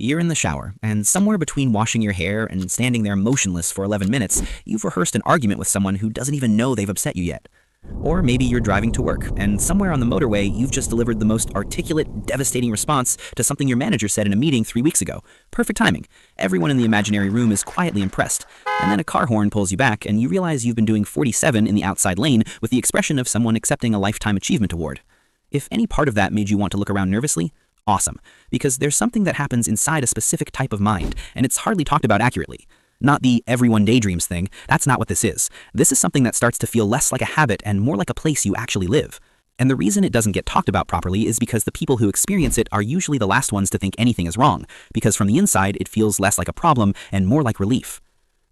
You're in the shower, and somewhere between washing your hair and standing there motionless for 11 minutes, you've rehearsed an argument with someone who doesn't even know they've upset you yet. Or maybe you're driving to work, and somewhere on the motorway, you've just delivered the most articulate, devastating response to something your manager said in a meeting 3 weeks ago. Perfect timing. Everyone in the imaginary room is quietly impressed. And then a car horn pulls you back, and you realize you've been doing 47 in the outside lane with the expression of someone accepting a Lifetime Achievement Award. If any part of that made you want to look around nervously, awesome, because there's something that happens inside a specific type of mind, and it's hardly talked about accurately. Not the everyone daydreams thing, that's not what this is. This is something that starts to feel less like a habit and more like a place you actually live. And the reason it doesn't get talked about properly is because the people who experience it are usually the last ones to think anything is wrong, because from the inside it feels less like a problem and more like relief.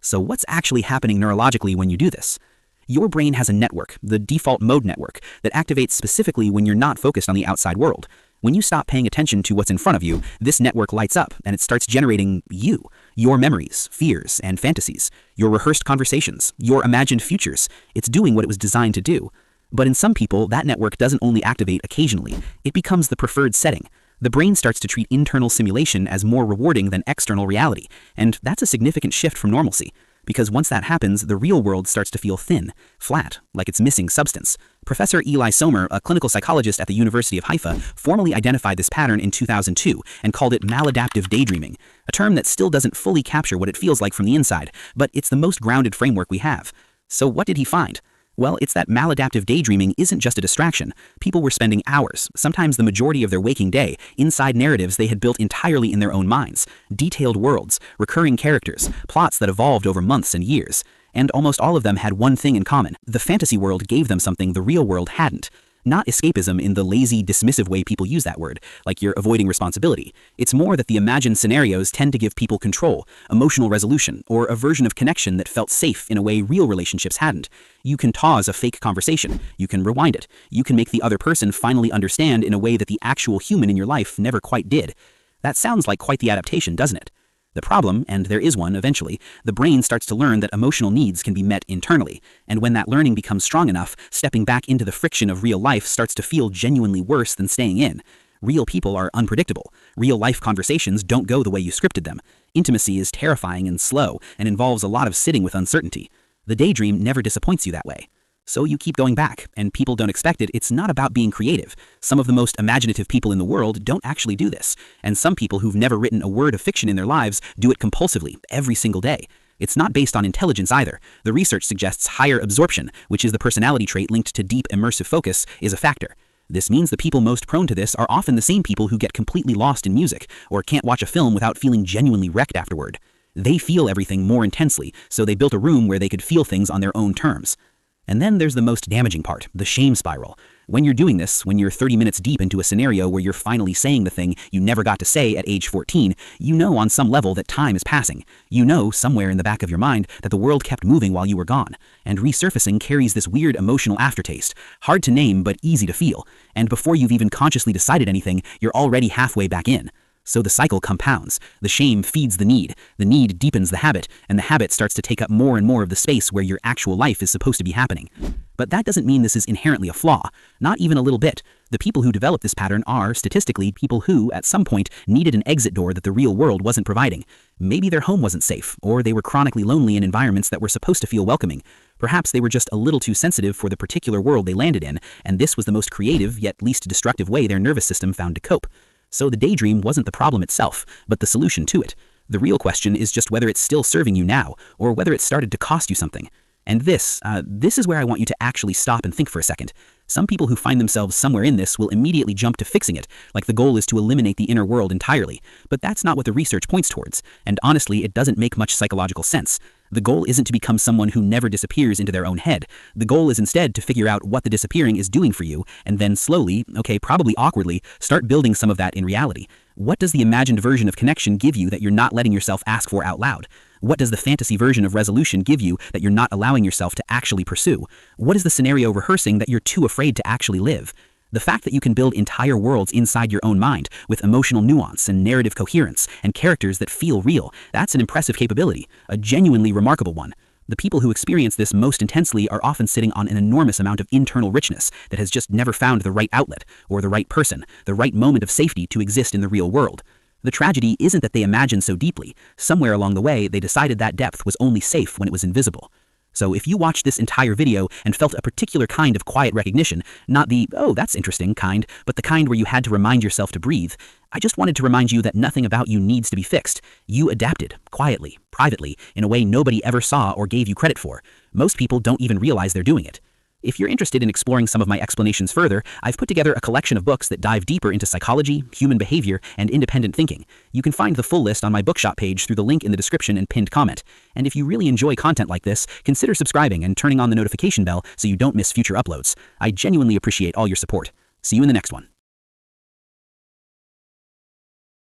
So what's actually happening neurologically when you do this? Your brain has a network, the default mode network, that activates specifically when you're not focused on the outside world. When you stop paying attention to what's in front of you, this network lights up and it starts generating you, your memories, fears, and fantasies, your rehearsed conversations, your imagined futures. It's doing what it was designed to do. But in some people, that network doesn't only activate occasionally, it becomes the preferred setting. The brain starts to treat internal simulation as more rewarding than external reality, and that's a significant shift from normalcy. Because once that happens, the real world starts to feel thin, flat, like it's missing substance. Professor Eli Sommer, a clinical psychologist at the University of Haifa, formally identified this pattern in 2002 and called it maladaptive daydreaming, a term that still doesn't fully capture what it feels like from the inside, but it's the most grounded framework we have. So what did he find? Well, it's that maladaptive daydreaming isn't just a distraction. People were spending hours, sometimes the majority of their waking day, inside narratives they had built entirely in their own minds. Detailed worlds, recurring characters, plots that evolved over months and years. And almost all of them had one thing in common. The fantasy world gave them something the real world hadn't. Not escapism in the lazy, dismissive way people use that word, like you're avoiding responsibility. It's more that the imagined scenarios tend to give people control, emotional resolution, or a version of connection that felt safe in a way real relationships hadn't. You can pause a fake conversation, you can rewind it, you can make the other person finally understand in a way that the actual human in your life never quite did. That sounds like quite the adaptation, doesn't it? The problem, and there is one eventually, the brain starts to learn that emotional needs can be met internally, and when that learning becomes strong enough, stepping back into the friction of real life starts to feel genuinely worse than staying in. Real people are unpredictable. Real life conversations don't go the way you scripted them. Intimacy is terrifying and slow, and involves a lot of sitting with uncertainty. The daydream never disappoints you that way. So you keep going back, and people don't expect it. It's not about being creative. Some of the most imaginative people in the world don't actually do this, and some people who've never written a word of fiction in their lives do it compulsively, every single day. It's not based on intelligence either. The research suggests higher absorption, which is the personality trait linked to deep immersive focus, is a factor. This means the people most prone to this are often the same people who get completely lost in music, or can't watch a film without feeling genuinely wrecked afterward. They feel everything more intensely, so they built a room where they could feel things on their own terms. And then there's the most damaging part, the shame spiral. When you're doing this, when you're 30 minutes deep into a scenario where you're finally saying the thing you never got to say at age 14, you know on some level that time is passing. You know somewhere in the back of your mind that the world kept moving while you were gone. And resurfacing carries this weird emotional aftertaste, hard to name but easy to feel. And before you've even consciously decided anything, you're already halfway back in. So the cycle compounds. The shame feeds the need deepens the habit, and the habit starts to take up more and more of the space where your actual life is supposed to be happening. But that doesn't mean this is inherently a flaw, not even a little bit. The people who develop this pattern are, statistically, people who, at some point, needed an exit door that the real world wasn't providing. Maybe their home wasn't safe, or they were chronically lonely in environments that were supposed to feel welcoming. Perhaps they were just a little too sensitive for the particular world they landed in, and this was the most creative, yet least destructive way their nervous system found to cope. So the daydream wasn't the problem itself, but the solution to it. The real question is just whether it's still serving you now, or whether it started to cost you something. And this is where I want you to actually stop and think for a second. Some people who find themselves somewhere in this will immediately jump to fixing it, like the goal is to eliminate the inner world entirely. But that's not what the research points towards, and honestly, it doesn't make much psychological sense. The goal isn't to become someone who never disappears into their own head. The goal is instead to figure out what the disappearing is doing for you, and then slowly, okay, probably awkwardly, start building some of that in reality. What does the imagined version of connection give you that you're not letting yourself ask for out loud? What does the fantasy version of resolution give you that you're not allowing yourself to actually pursue? What is the scenario rehearsing that you're too afraid to actually live? The fact that you can build entire worlds inside your own mind with emotional nuance and narrative coherence and characters that feel real, that's an impressive capability, a genuinely remarkable one. The people who experience this most intensely are often sitting on an enormous amount of internal richness that has just never found the right outlet or the right person, the right moment of safety to exist in the real world. The tragedy isn't that they imagined so deeply. Somewhere along the way, they decided that depth was only safe when it was invisible. So if you watched this entire video and felt a particular kind of quiet recognition, not the, oh, that's interesting kind, but the kind where you had to remind yourself to breathe, I just wanted to remind you that nothing about you needs to be fixed. You adapted, quietly, privately, in a way nobody ever saw or gave you credit for. Most people don't even realize they're doing it. If you're interested in exploring some of my explanations further, I've put together a collection of books that dive deeper into psychology, human behavior, and independent thinking. You can find the full list on my bookshop page through the link in the description and pinned comment. And if you really enjoy content like this, consider subscribing and turning on the notification bell so you don't miss future uploads. I genuinely appreciate all your support. See you in the next one.